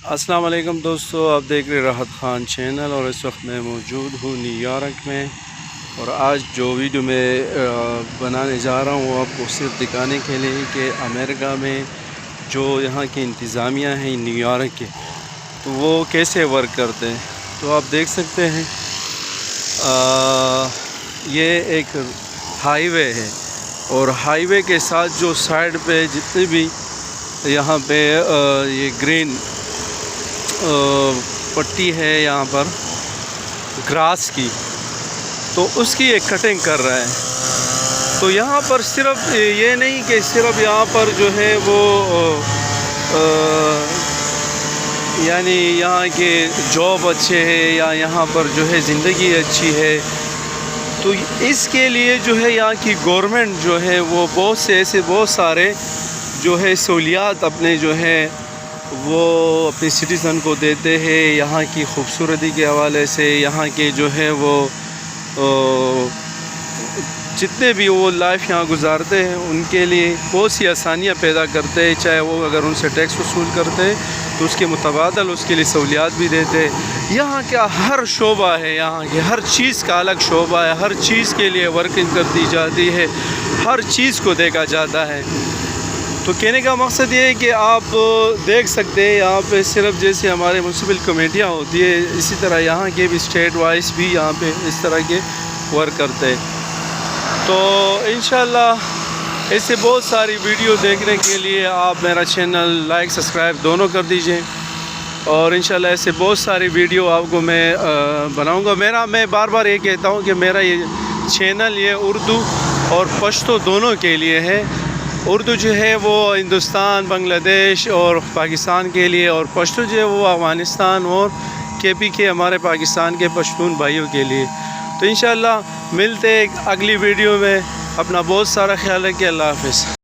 السلام علیکم دوستو، آپ دیکھ رہے راحت خان چینل اور اس وقت میں موجود ہوں نیو یارک میں۔ اور آج جو ویڈیو میں بنانے جا رہا ہوں وہ آپ کو صرف دکھانے کے لیے کہ امریکہ میں جو یہاں کی انتظامیہ ہیں نیو یارک کے، تو وہ کیسے ورک کرتے ہیں۔ تو آپ دیکھ سکتے ہیں یہ ایک ہائی وے ہے، اور ہائی وے کے ساتھ جو سائیڈ پہ جتنے بھی یہاں پہ یہ گرین پٹی ہے یہاں پر گراس کی، تو اس کی ایک کٹنگ کر رہا ہے۔ تو یہاں پر صرف یہ نہیں کہ صرف یہاں پر جو ہے وہ یعنی یہاں کے جاب اچھے ہے یا یہاں پر جو ہے زندگی اچھی ہے، تو اس کے لیے جو ہے یہاں کی گورنمنٹ جو ہے وہ بہت سارے جو ہے سہولیات اپنے جو ہے وہ اپنے سٹیزن کو دیتے ہیں۔ یہاں کی خوبصورتی کے حوالے سے، یہاں کے جو ہے وہ جتنے بھی وہ لائف یہاں گزارتے ہیں ان کے لیے بہت سی آسانیاں پیدا کرتے ہیں۔ چاہے وہ اگر ان سے ٹیکس وصول کرتے ہیں تو اس کے متبادل اس کے لیے سہولیات بھی دیتے ہیں۔ یہاں کا ہر شعبہ ہے، یہاں کی ہر چیز کا الگ شعبہ ہے، ہر چیز کے لیے ورکنگ کر دی جاتی ہے، ہر چیز کو دیکھا جاتا ہے۔ تو کہنے کا مقصد یہ ہے کہ آپ دیکھ سکتے ہیں یہاں پہ صرف جیسے ہمارے میونسپل کمیٹیاں ہوتی ہے، اسی طرح یہاں کے بھی اسٹیٹ وائز بھی یہاں پہ اس طرح کے ورک کرتے ہیں۔ تو انشاءاللہ ایسے بہت ساری ویڈیو دیکھنے کے لیے آپ میرا چینل لائک سبسکرائب دونوں کر دیجئے، اور انشاءاللہ ایسے بہت ساری ویڈیو آپ کو میں بناؤں گا۔ میں بار بار یہ کہتا ہوں کہ میرا یہ چینل یہ اردو اور پشتو دونوں کے لیے ہے۔ اردو جو ہے وہ ہندوستان، بنگلہ دیش اور پاکستان کے لیے، اور پشتو جو ہے وہ افغانستان اور KP کے ہمارے پاکستان کے پشتون بھائیوں کے لیے۔ تو انشاءاللہ ملتے ایک اگلی ویڈیو میں۔ اپنا بہت سارا خیال رکھیے۔ اللہ حافظ۔